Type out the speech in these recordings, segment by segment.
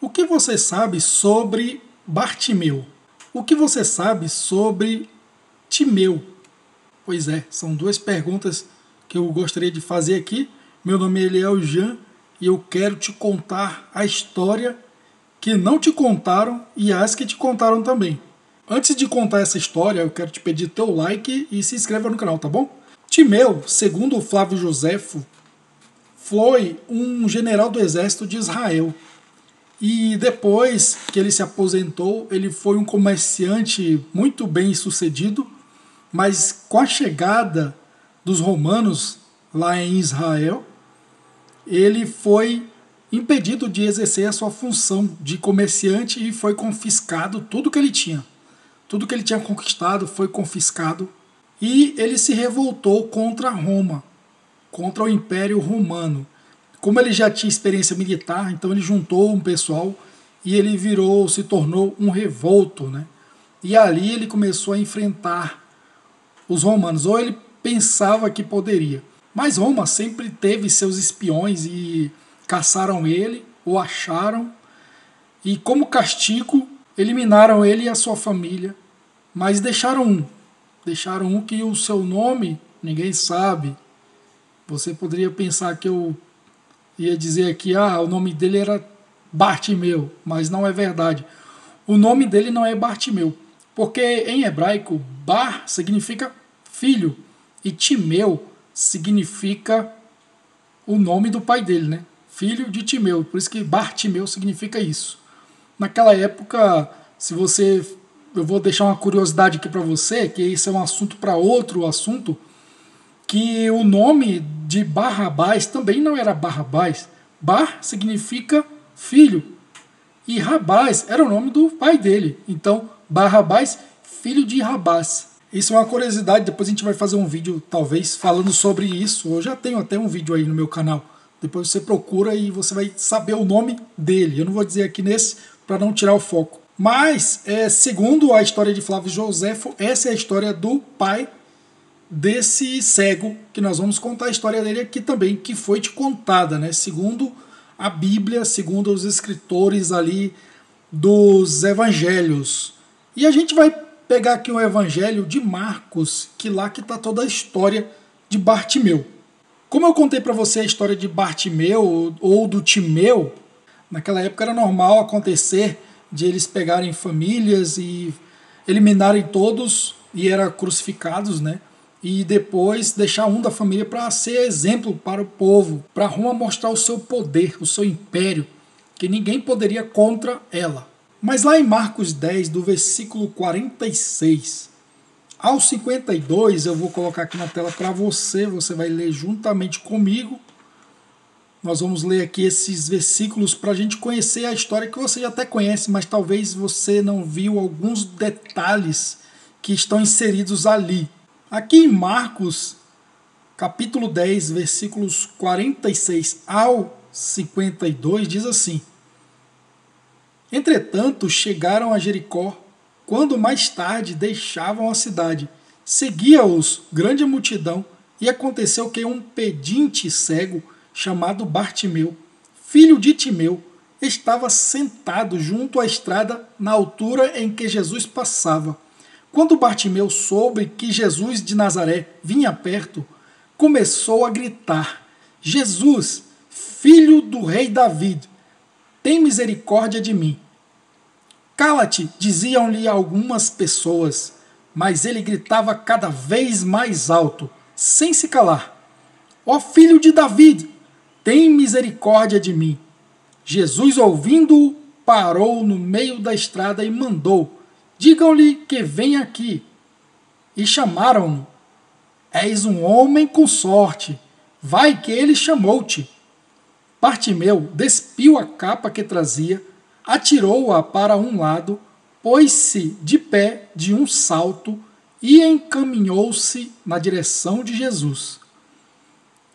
O que você sabe sobre Bartimeu? O que você sabe sobre Timeu? Pois é, são duas perguntas que eu gostaria de fazer aqui. Meu nome é Eliel Jean e eu quero te contar a história que não te contaram e as que te contaram também. Antes de contar essa história, eu quero te pedir teu like e se inscreva no canal, tá bom? Timeu, segundo Flávio Joséfo, foi um general do exército de Israel. E depois que ele se aposentou, ele foi um comerciante muito bem sucedido, mas com a chegada dos romanos lá em Israel, ele foi impedido de exercer a sua função de comerciante e foi confiscado tudo que ele tinha. Tudo que ele tinha conquistado foi confiscado e ele se revoltou contra Roma, contra o Império Romano. Como ele já tinha experiência militar, então ele juntou um pessoal e ele se tornou um revolto, né? E ali ele começou a enfrentar os romanos, ou ele pensava que poderia. Mas Roma sempre teve seus espiões e caçaram ele, o acharam, e como castigo eliminaram ele e a sua família, mas deixaram um que o seu nome ninguém sabe. Você poderia pensar que eu ia dizer aqui, o nome dele era Bartimeu, mas não é verdade. O nome dele não é Bartimeu, porque em hebraico, Bar significa filho e Timeu significa o nome do pai dele, né? Filho de Timeu, por isso que Bartimeu significa isso. Naquela época, eu vou deixar uma curiosidade aqui para você, que isso é um assunto para outro assunto, que o nome de Barrabás também não era Barrabás. Bar significa filho e Rabás era o nome do pai dele. Então, Barrabás, filho de Rabás. Isso é uma curiosidade, depois a gente vai fazer um vídeo, talvez, falando sobre isso. Eu já tenho até um vídeo aí no meu canal. Depois você procura e você vai saber o nome dele. Eu não vou dizer aqui nesse para não tirar o foco. Mas, segundo a história de Flávio Joséfo, essa é a história do pai desse cego, que nós vamos contar a história dele aqui também, que foi te contada, né? Segundo a Bíblia, segundo os escritores ali dos evangelhos. E a gente vai pegar aqui o evangelho de Marcos, que lá que está toda a história de Bartimeu. Como eu contei para você a história de Bartimeu ou do Timeu, naquela época era normal acontecer de eles pegarem famílias e eliminarem todos e eram crucificados, né? E depois deixar um da família para ser exemplo para o povo, para Roma mostrar o seu poder, o seu império, que ninguém poderia contra ela. Mas lá em Marcos 10, do versículo 46 ao 52, eu vou colocar aqui na tela para você vai ler juntamente comigo. Nós vamos ler aqui esses versículos para a gente conhecer a história que você já até conhece, mas talvez você não viu alguns detalhes que estão inseridos ali. Aqui em Marcos, capítulo 10, versículos 46 ao 52, diz assim: Entretanto, chegaram a Jericó, quando mais tarde deixavam a cidade. Seguia-os grande multidão, e aconteceu que um pedinte cego, chamado Bartimeu, filho de Timeu, estava sentado junto à estrada na altura em que Jesus passava. Quando Bartimeu soube que Jesus de Nazaré vinha perto, começou a gritar: Jesus, filho do rei Davi, tem misericórdia de mim. Cala-te, diziam-lhe algumas pessoas, mas ele gritava cada vez mais alto, sem se calar: Ó filho de Davi, tem misericórdia de mim. Jesus, ouvindo-o, parou no meio da estrada e mandou: Digam-lhe que vem aqui. E chamaram-no. És um homem com sorte. Vai que ele chamou-te. Bartimeu despiu a capa que trazia, atirou-a para um lado, pôs-se de pé de um salto e encaminhou-se na direção de Jesus.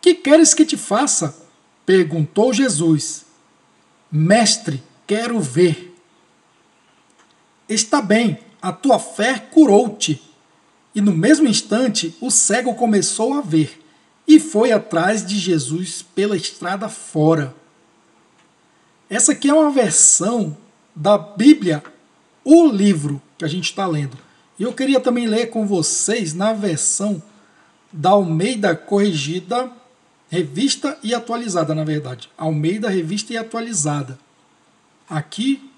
Que queres que te faça? Perguntou Jesus. Mestre, quero ver. Está bem, a tua fé curou-te. E no mesmo instante o cego começou a ver e foi atrás de Jesus pela estrada fora. Essa aqui é uma versão da Bíblia, o livro que a gente está lendo. E eu queria também ler com vocês na versão da Almeida Corrigida, Revista e Atualizada, na verdade. Almeida, Revista e Atualizada. Aqui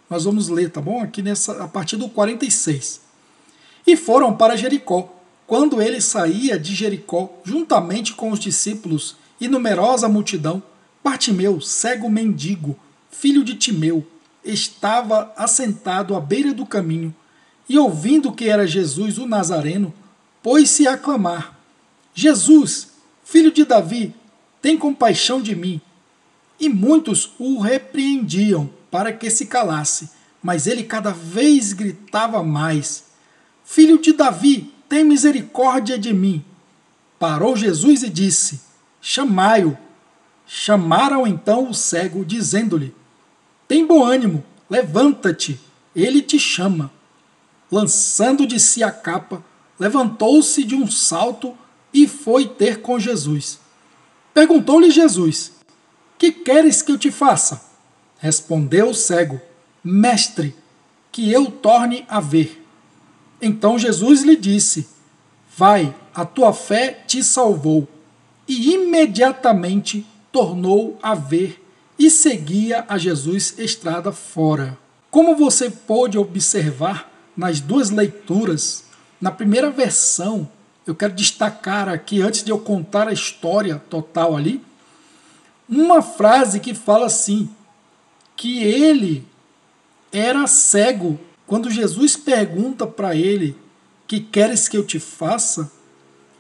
nós vamos ler, tá bom? Aqui a partir do 46. E foram para Jericó. Quando ele saía de Jericó, juntamente com os discípulos e numerosa multidão, Bartimeu, cego mendigo, filho de Timeu, estava assentado à beira do caminho, e ouvindo que era Jesus o Nazareno, pôs-se a clamar: Jesus, filho de Davi, tem compaixão de mim. E muitos o repreendiam para que se calasse, mas ele cada vez gritava mais: Filho de Davi, tem misericórdia de mim. Parou Jesus e disse: Chamai-o. Chamaram então o cego, dizendo-lhe: Tem bom ânimo, levanta-te, ele te chama. Lançando de si a capa, levantou-se de um salto e foi ter com Jesus. Perguntou-lhe Jesus: Que queres que eu te faça? Respondeu o cego: Mestre, que eu torne a ver. Então Jesus lhe disse: Vai, a tua fé te salvou. E imediatamente tornou a ver e seguia a Jesus estrada fora. Como você pôde observar nas duas leituras, na primeira versão, eu quero destacar aqui, antes de eu contar a história total ali, uma frase que fala assim, que ele era cego. Quando Jesus pergunta para ele: Que queres que eu te faça?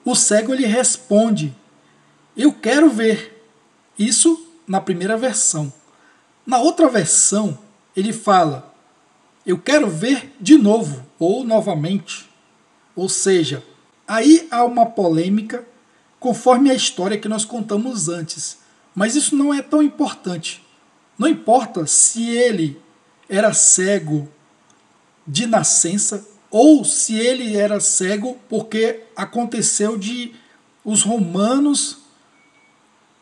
O cego ele responde: Eu quero ver. Isso na primeira versão. Na outra versão, ele fala: Eu quero ver de novo, ou novamente. Ou seja, aí há uma polêmica conforme a história que nós contamos antes. Mas isso não é tão importante. Não importa se ele era cego de nascença ou se ele era cego porque aconteceu de os romanos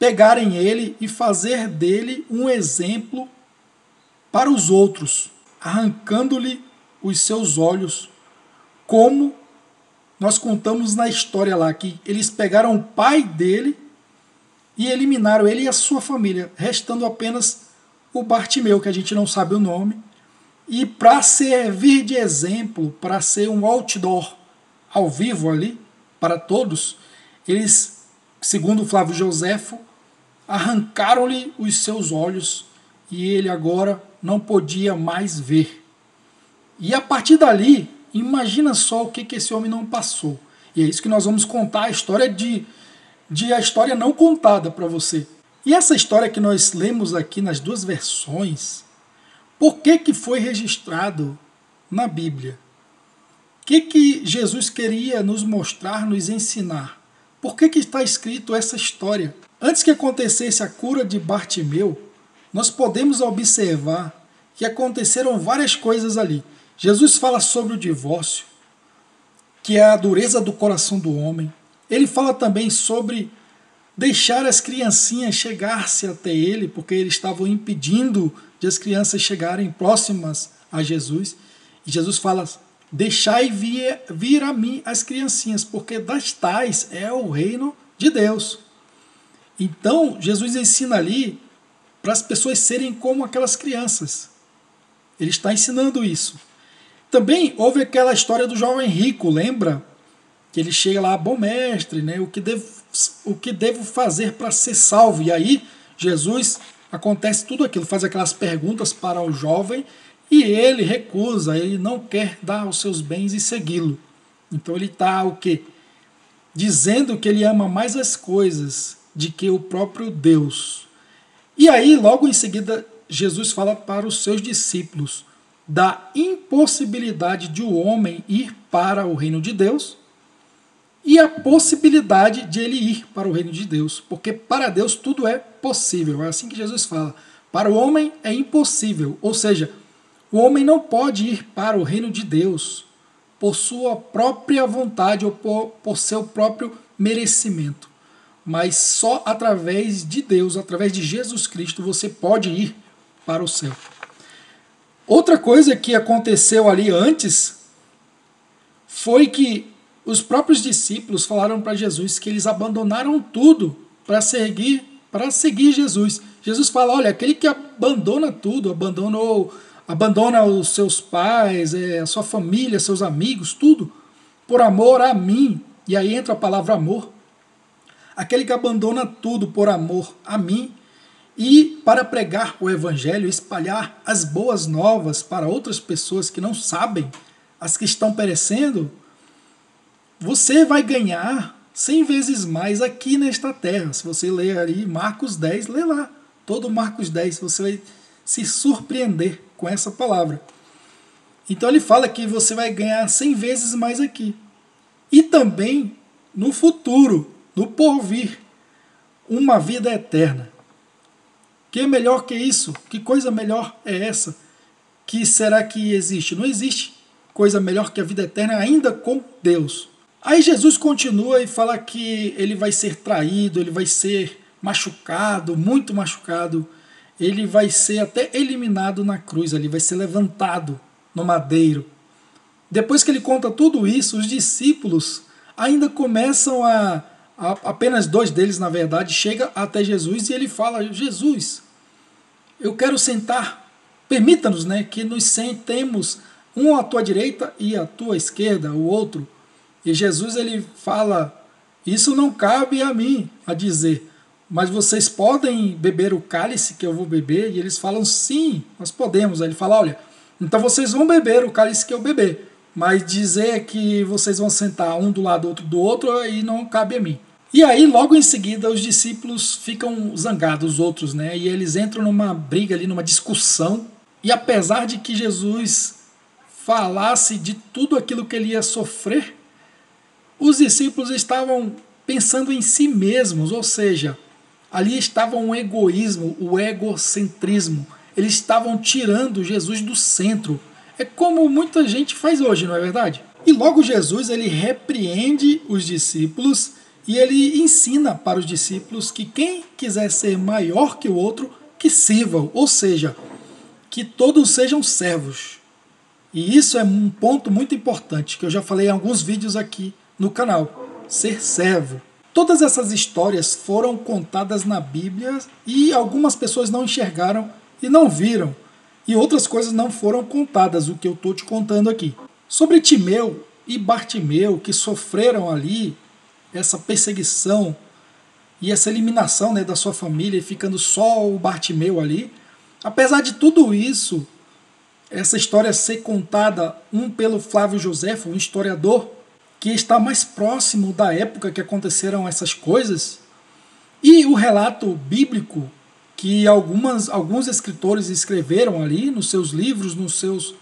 pegarem ele e fazer dele um exemplo para os outros, arrancando-lhe os seus olhos, como nós contamos na história lá, que eles pegaram o pai dele e eliminaram ele e a sua família, restando apenas o Bartimeu, que a gente não sabe o nome, e para servir de exemplo, para ser um outdoor ao vivo ali, para todos, eles, segundo Flávio Joséfo, arrancaram-lhe os seus olhos e ele agora não podia mais ver. E a partir dali, imagina só o que esse homem não passou. E é isso que nós vamos contar, a história a história não contada para você. E essa história que nós lemos aqui nas duas versões, por que foi registrado na Bíblia? O que Jesus queria nos mostrar, nos ensinar? Por que está escrito essa história? Antes que acontecesse a cura de Bartimeu, nós podemos observar que aconteceram várias coisas ali. Jesus fala sobre o divórcio, que é a dureza do coração do homem. Ele fala também sobre deixar as criancinhas chegar-se até ele, porque eles estavam impedindo de as crianças chegarem próximas a Jesus. E Jesus fala: Deixai vir a mim as criancinhas, porque das tais é o reino de Deus. Então, Jesus ensina ali para as pessoas serem como aquelas crianças. Ele está ensinando isso. Também houve aquela história do jovem rico, lembra? Que ele chega lá: Bom mestre, né? O que devo fazer para ser salvo? E aí, Jesus acontece tudo aquilo, faz aquelas perguntas para o jovem e ele recusa, ele não quer dar os seus bens e segui-lo. Então ele está o quê? Dizendo que ele ama mais as coisas de que o próprio Deus. E aí, logo em seguida, Jesus fala para os seus discípulos da impossibilidade de o homem ir para o reino de Deus e a possibilidade de ele ir para o reino de Deus, porque para Deus tudo é possível. É assim que Jesus fala. Para o homem é impossível, ou seja, o homem não pode ir para o reino de Deus por sua própria vontade ou por seu próprio merecimento. Mas só através de Deus, através de Jesus Cristo, você pode ir para o céu. Outra coisa que aconteceu ali antes foi que os próprios discípulos falaram para Jesus que eles abandonaram tudo para seguir Jesus. Jesus fala, olha, aquele que abandona tudo, abandona os seus pais, a sua família, seus amigos, tudo, por amor a mim, e aí entra a palavra amor, aquele que abandona tudo por amor a mim, e para pregar o evangelho, espalhar as boas novas para outras pessoas que não sabem, as que estão perecendo, você vai ganhar 100 vezes mais aqui nesta terra. Se você ler ali Marcos 10, lê lá, todo Marcos 10, você vai se surpreender com essa palavra. Então ele fala que você vai ganhar 100 vezes mais aqui. E também no futuro, no porvir, uma vida eterna. Que é melhor que isso? Que coisa melhor é essa? Que será que existe? Não existe coisa melhor que a vida eterna ainda com Deus. Aí Jesus continua e fala que ele vai ser traído, ele vai ser machucado, muito machucado, ele vai ser até eliminado na cruz, ele vai ser levantado no madeiro. Depois que ele conta tudo isso, os discípulos ainda começam apenas 2 deles, na verdade, chega até Jesus e ele fala, Jesus, eu quero sentar, permita-nos, né, que nos sentemos um à tua direita e à tua esquerda, o outro. E Jesus ele fala, isso não cabe a mim a dizer, mas vocês podem beber o cálice que eu vou beber? E eles falam, sim, nós podemos. Aí ele fala, olha, então vocês vão beber o cálice que eu beber, mas dizer que vocês vão sentar um do lado do outro, aí não cabe a mim. E aí, logo em seguida, os discípulos ficam zangados, os outros, né? E eles entram numa briga ali, numa discussão. E apesar de que Jesus falasse de tudo aquilo que ele ia sofrer, os discípulos estavam pensando em si mesmos, ou seja, ali estava um egoísmo, o egocentrismo. Eles estavam tirando Jesus do centro. É como muita gente faz hoje, não é verdade? E logo Jesus ele repreende os discípulos e ele ensina para os discípulos que quem quiser ser maior que o outro, que sirvam, ou seja, que todos sejam servos. E isso é um ponto muito importante, que eu já falei em alguns vídeos aqui no canal, ser servo. Todas essas histórias foram contadas na Bíblia e algumas pessoas não enxergaram e não viram. E outras coisas não foram contadas, o que eu estou te contando aqui. Sobre Timeu e Bartimeu, que sofreram ali essa perseguição e essa eliminação, né, da sua família, e ficando só o Bartimeu ali. Apesar de tudo isso, essa história ser contada, pelo Flávio Joséfo, um historiador, que está mais próximo da época que aconteceram essas coisas, e o relato bíblico que alguns escritores escreveram ali nos seus livros,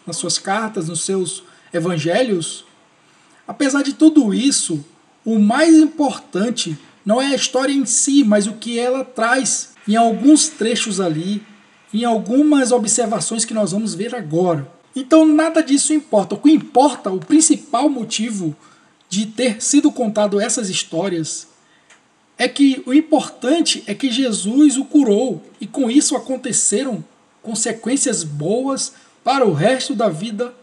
nas suas cartas, nos seus evangelhos. Apesar de tudo isso, o mais importante não é a história em si, mas o que ela traz em alguns trechos ali, em algumas observações que nós vamos ver agora. Então nada disso importa. O que importa, o principal motivo de ter sido contado essas histórias, é que o importante é que Jesus o curou, e com isso aconteceram consequências boas para o resto da vida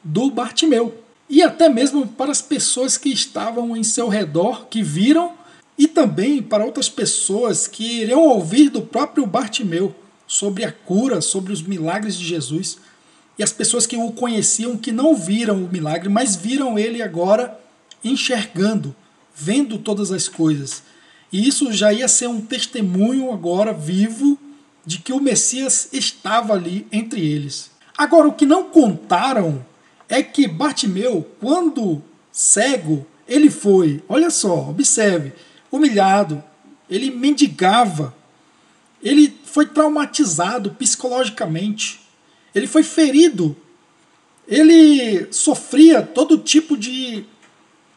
do Bartimeu. E até mesmo para as pessoas que estavam em seu redor, que viram, e também para outras pessoas que iriam ouvir do próprio Bartimeu sobre a cura, sobre os milagres de Jesus. E as pessoas que o conheciam, que não viram o milagre, mas viram ele agora enxergando, vendo todas as coisas. E isso já ia ser um testemunho agora vivo de que o Messias estava ali entre eles. Agora, o que não contaram é que Bartimeu, quando cego, ele foi, olha só, observe, humilhado, ele mendigava, ele foi traumatizado psicologicamente, ele foi ferido, ele sofria todo tipo de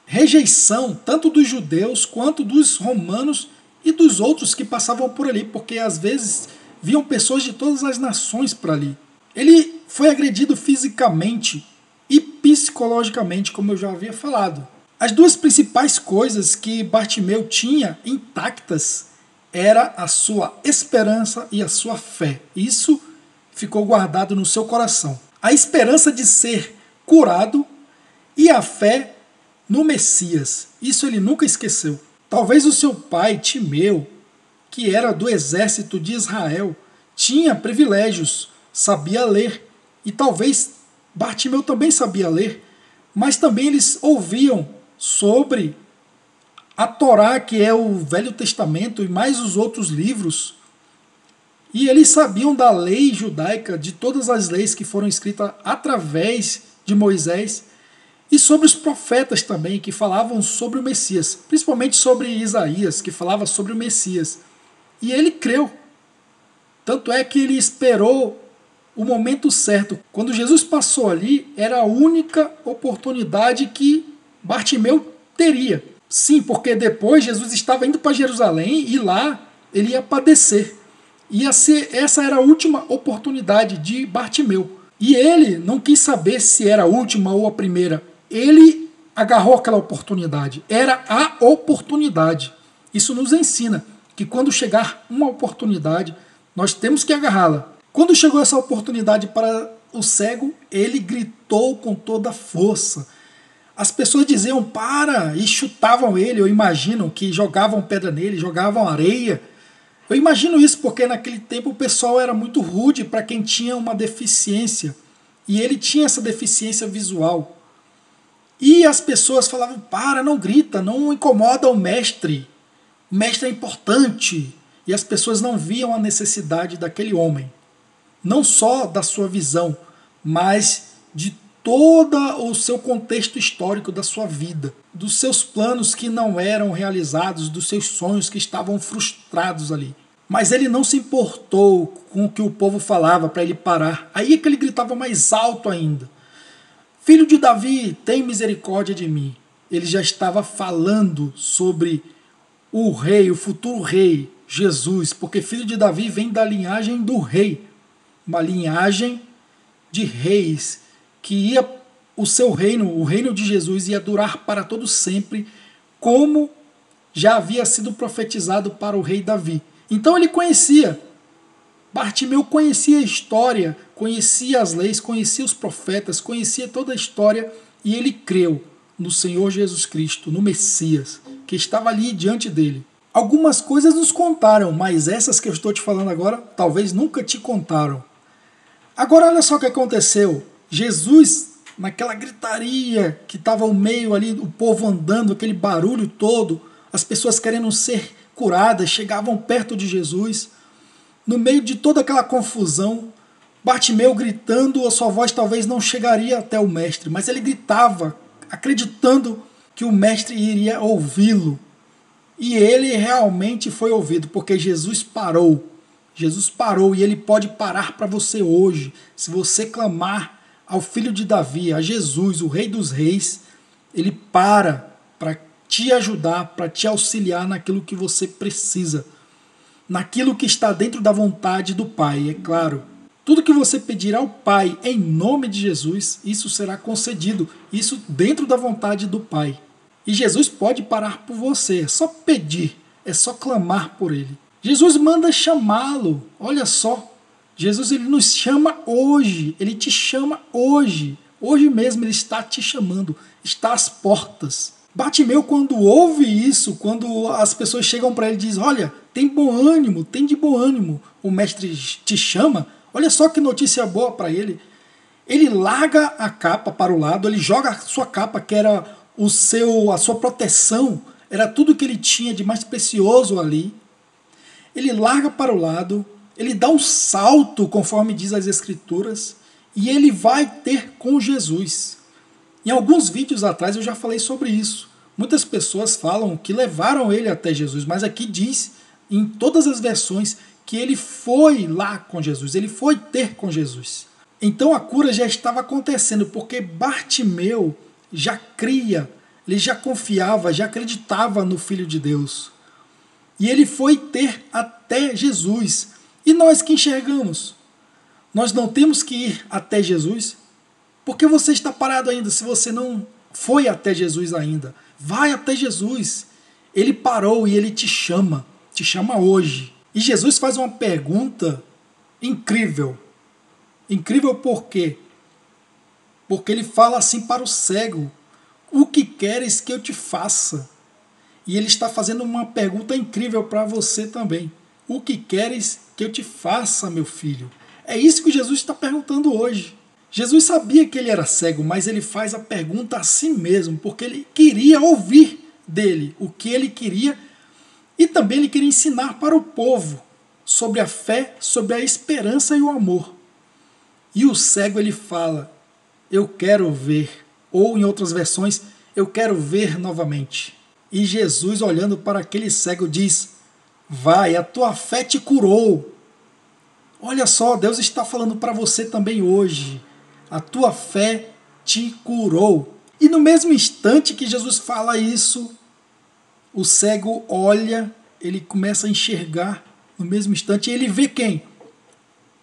rejeição, tanto dos judeus quanto dos romanos e dos outros que passavam por ali, porque às vezes viam pessoas de todas as nações por ali. Ele foi agredido fisicamente e psicologicamente, como eu já havia falado. As duas principais coisas que Bartimeu tinha intactas era a sua esperança e a sua fé. Isso ficou guardado no seu coração. A esperança de ser curado e a fé no Messias. Isso ele nunca esqueceu. Talvez o seu pai, Timeu, que era do exército de Israel, tinha privilégios, sabia ler. E talvez Bartimeu também sabia ler, mas também eles ouviam sobre a Torá, que é o Velho Testamento, e mais os outros livros. E eles sabiam da lei judaica, de todas as leis que foram escritas através de Moisés, e sobre os profetas também, que falavam sobre o Messias, principalmente sobre Isaías, que falava sobre o Messias. E ele creu. Tanto é que ele esperou o momento certo. Quando Jesus passou ali, era a única oportunidade que Bartimeu teria. Sim, porque depois Jesus estava indo para Jerusalém e lá ele ia padecer. Essa era a última oportunidade de Bartimeu. E ele não quis saber se era a última ou a primeira. Ele agarrou aquela oportunidade. Era a oportunidade. Isso nos ensina que quando chegar uma oportunidade, nós temos que agarrá-la. Quando chegou essa oportunidade para o cego, ele gritou com toda a força. As pessoas diziam para e chutavam ele. Eu imagino que jogavam pedra nele, jogavam areia. Eu imagino isso porque naquele tempo o pessoal era muito rude para quem tinha uma deficiência. E ele tinha essa deficiência visual. E as pessoas falavam, para, não grita, não incomoda o mestre. O mestre é importante. E as pessoas não viam a necessidade daquele homem. Não só da sua visão, mas de todo o seu contexto histórico da sua vida, dos seus planos que não eram realizados, dos seus sonhos que estavam frustrados ali. Mas ele não se importou com o que o povo falava para ele parar. Aí é que ele gritava mais alto ainda. Filho de Davi, tem misericórdia de mim. Ele já estava falando sobre o rei, o futuro rei, Jesus, porque filho de Davi vem da linhagem do rei. Uma linhagem de reis que ia o seu reino, o reino de Jesus ia durar para todo sempre, como já havia sido profetizado para o rei Davi. Então ele conhecia, Bartimeu conhecia a história, conhecia as leis, conhecia os profetas, conhecia toda a história e ele creu no Senhor Jesus Cristo, no Messias, que estava ali diante dele. Algumas coisas nos contaram, mas essas que eu estou te falando agora, talvez nunca te contaram. Agora olha só o que aconteceu. Jesus, naquela gritaria que estava ao meio ali, o povo andando, aquele barulho todo, as pessoas querendo ser curadas, chegavam perto de Jesus. No meio de toda aquela confusão, Bartimeu gritando, a sua voz talvez não chegaria até o mestre, mas ele gritava, acreditando que o mestre iria ouvi-lo. E ele realmente foi ouvido, porque Jesus parou. Jesus parou e ele pode parar para você hoje. Se você clamar ao Filho de Davi, a Jesus, o Rei dos Reis, ele para te ajudar, para te auxiliar naquilo que você precisa, naquilo que está dentro da vontade do Pai, é claro. Tudo que você pedir ao Pai em nome de Jesus, isso será concedido, isso dentro da vontade do Pai. E Jesus pode parar por você, é só pedir, é só clamar por Ele. Jesus manda chamá-lo, olha só. Jesus ele nos chama hoje, Ele te chama hoje. Hoje mesmo Ele está te chamando, está às portas. Bartimeu, quando ouve isso, quando as pessoas chegam para ele e dizem, olha, tem bom ânimo, tem de bom ânimo, o mestre te chama, olha só que notícia boa para ele. Ele larga a capa para o lado, ele joga a sua capa, que era a sua proteção, era tudo que ele tinha de mais precioso ali. Ele larga para o lado, ele dá um salto, conforme diz as Escrituras, e ele vai ter com Jesus. Em alguns vídeos atrás eu já falei sobre isso. Muitas pessoas falam que levaram ele até Jesus, mas aqui diz, em todas as versões, que ele foi lá com Jesus, ele foi ter com Jesus. Então a cura já estava acontecendo, porque Bartimeu já cria, ele já confiava, já acreditava no Filho de Deus. E ele foi ter até Jesus. E nós que enxergamos? Nós não temos que ir até Jesus? Porque você está parado ainda se você não foi até Jesus ainda? Vai até Jesus. Ele parou e ele te chama hoje. E Jesus faz uma pergunta incrível. Incrível por quê? Porque ele fala assim para o cego: o que queres que eu te faça? E ele está fazendo uma pergunta incrível para você também. O que queres que eu te faça, meu filho? É isso que Jesus está perguntando hoje. Jesus sabia que ele era cego, mas ele faz a pergunta a si mesmo, porque ele queria ouvir dele o que ele queria, e também ele queria ensinar para o povo sobre a fé, sobre a esperança e o amor. E o cego ele fala: eu quero ver, ou em outras versões, eu quero ver novamente. E Jesus, olhando para aquele cego, diz: vai, a tua fé te curou. Olha só, Deus está falando para você também hoje: a tua fé te curou. E no mesmo instante que Jesus fala isso, o cego olha, ele começa a enxergar. No mesmo instante, ele vê quem?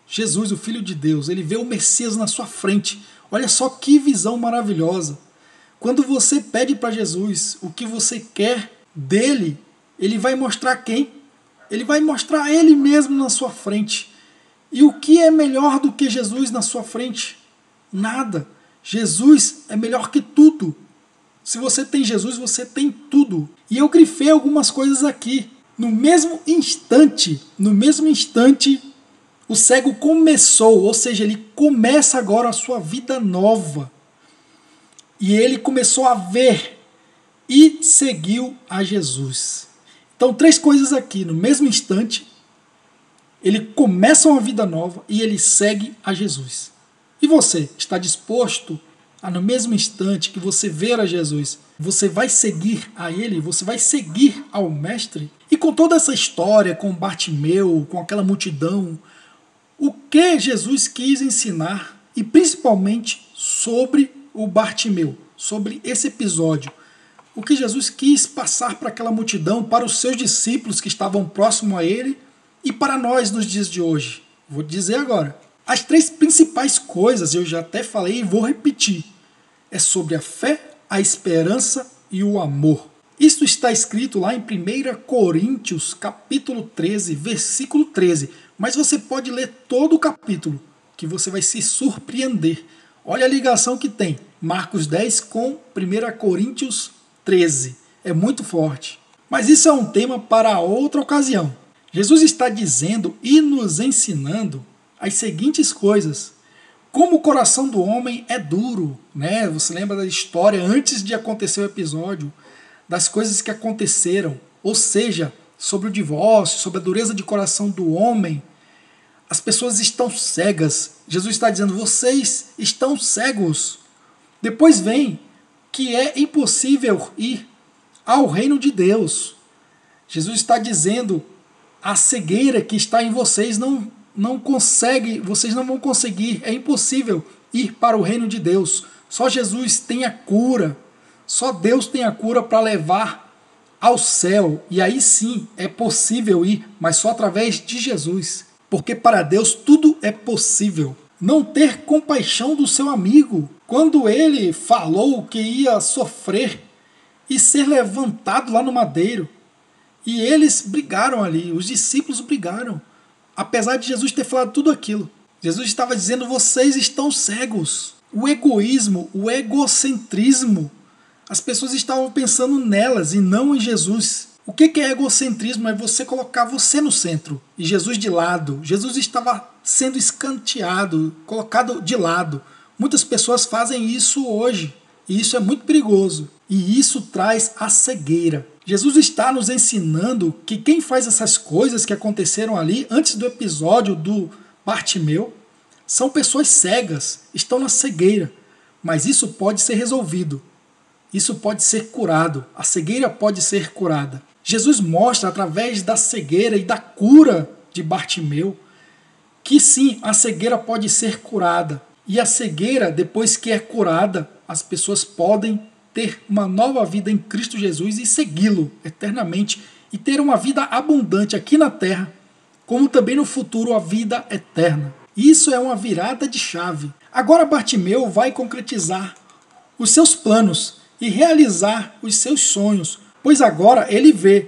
Jesus, o Filho de Deus. Ele vê o Messias na sua frente. Olha só que visão maravilhosa. Quando você pede para Jesus o que você quer dele, ele vai mostrar quem? Ele vai mostrar ele mesmo na sua frente. E o que é melhor do que Jesus na sua frente? Nada. Jesus é melhor que tudo. Se você tem Jesus, você tem tudo. E eu grifei algumas coisas aqui. No mesmo instante, o cego começou, ou seja, ele começa agora a sua vida nova. E ele começou a ver e seguiu a Jesus. Então, 3 coisas aqui. No mesmo instante, ele começa uma vida nova e ele segue a Jesus. E você, está disposto a, no mesmo instante que você ver a Jesus, você vai seguir a ele? Você vai seguir ao Mestre? E com toda essa história, com Bartimeu, com aquela multidão, o que Jesus quis ensinar, e principalmente sobre o Bartimeu, sobre esse episódio, o que Jesus quis passar para aquela multidão, para os seus discípulos que estavam próximos a ele e para nós nos dias de hoje. Vou dizer agora. As 3 principais coisas, eu já até falei e vou repetir, é sobre a fé, a esperança e o amor. Isso está escrito lá em 1 Coríntios, capítulo 13, versículo 13. Mas você pode ler todo o capítulo, que você vai se surpreender. Olha a ligação que tem Marcos 10 com 1 Coríntios 13. É muito forte. Mas isso é um tema para outra ocasião. Jesus está dizendo e nos ensinando as seguintes coisas. Como o coração do homem é duro, né? Você lembra da história antes de acontecer o episódio, das coisas que aconteceram, ou seja, sobre o divórcio, sobre a dureza de coração do homem. As pessoas estão cegas. Jesus está dizendo: vocês estão cegos. Depois vem que é impossível ir ao reino de Deus. Jesus está dizendo: a cegueira que está em vocês não consegue, vocês não vão conseguir, é impossível ir para o reino de Deus. Só Jesus tem a cura, só Deus tem a cura para levar ao céu. E aí sim é possível ir, mas só através de Jesus. Porque para Deus tudo é possível. Não ter compaixão do seu amigo. Quando ele falou que ia sofrer e ser levantado lá no madeiro, e eles brigaram ali, os discípulos brigaram. Apesar de Jesus ter falado tudo aquilo, Jesus estava dizendo: vocês estão cegos. O egoísmo, o egocentrismo, as pessoas estavam pensando nelas e não em Jesus. O que é egocentrismo? É você colocar você no centro e Jesus de lado. Jesus estava sendo escanteado, colocado de lado. Muitas pessoas fazem isso hoje e isso é muito perigoso. E isso traz a cegueira. Jesus está nos ensinando que quem faz essas coisas que aconteceram ali antes do episódio do Bartimeu são pessoas cegas, estão na cegueira. Mas isso pode ser resolvido. Isso pode ser curado. A cegueira pode ser curada. Jesus mostra através da cegueira e da cura de Bartimeu que sim, a cegueira pode ser curada. E a cegueira, depois que é curada, as pessoas podem ter uma nova vida em Cristo Jesus e segui-lo eternamente e ter uma vida abundante aqui na terra, como também no futuro a vida eterna. Isso é uma virada de chave. Agora Bartimeu vai concretizar os seus planos e realizar os seus sonhos, pois agora ele vê,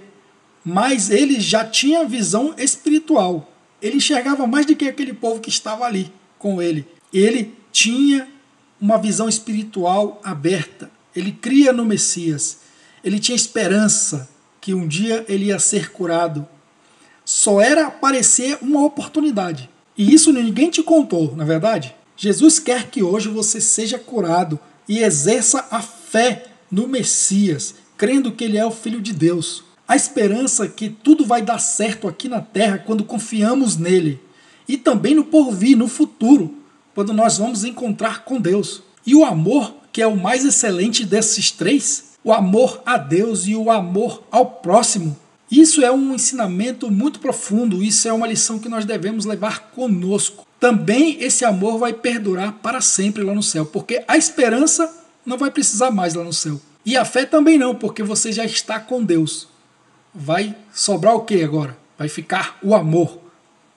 mas ele já tinha visão espiritual. Ele enxergava mais do que aquele povo que estava ali. com ele. Ele tinha uma visão espiritual aberta. Ele cria no Messias. Ele tinha esperança que um dia ele ia ser curado. Só era aparecer uma oportunidade. E isso ninguém te contou, na verdade? Jesus quer que hoje você seja curado e exerça a fé no Messias, crendo que ele é o Filho de Deus. A esperança que tudo vai dar certo aqui na terra quando confiamos nele. E também no porvir, no futuro, quando nós vamos encontrar com Deus. E o amor, que é o mais excelente desses três, o amor a Deus e o amor ao próximo. Isso é um ensinamento muito profundo, isso é uma lição que nós devemos levar conosco. Também esse amor vai perdurar para sempre lá no céu, porque a esperança não vai precisar mais lá no céu. E a fé também não, porque você já está com Deus. Vai sobrar o que agora? Vai ficar o amor.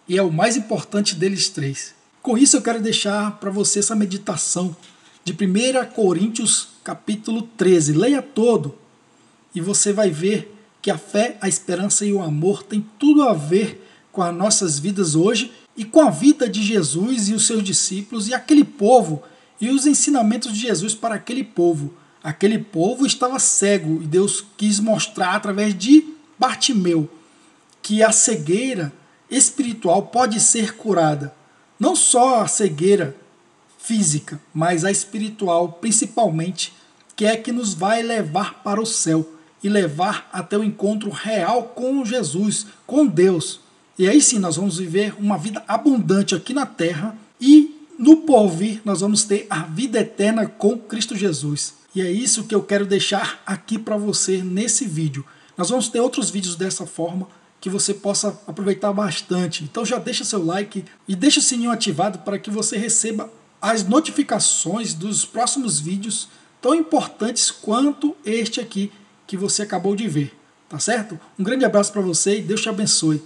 E é o mais importante deles três. Com isso eu quero deixar para você essa meditação de 1 Coríntios capítulo 13. Leia todo e você vai ver que a fé, a esperança e o amor têm tudo a ver com as nossas vidas hoje e com a vida de Jesus e os seus discípulos e aquele povo e os ensinamentos de Jesus para aquele povo. Aquele povo estava cego e Deus quis mostrar através de Bartimeu que a cegueira espiritual pode ser curada. Não só a cegueira física, mas a espiritual principalmente, que é que nos vai levar para o céu e levar até o encontro real com Jesus, com Deus. E aí sim nós vamos viver uma vida abundante aqui na terra e no porvir nós vamos ter a vida eterna com Cristo Jesus. E é isso que eu quero deixar aqui para você nesse vídeo. Nós vamos ter outros vídeos dessa forma que você possa aproveitar bastante. Então já deixa seu like e deixa o sininho ativado para que você receba as notificações dos próximos vídeos tão importantes quanto este aqui que você acabou de ver, tá certo? Um grande abraço para você e Deus te abençoe.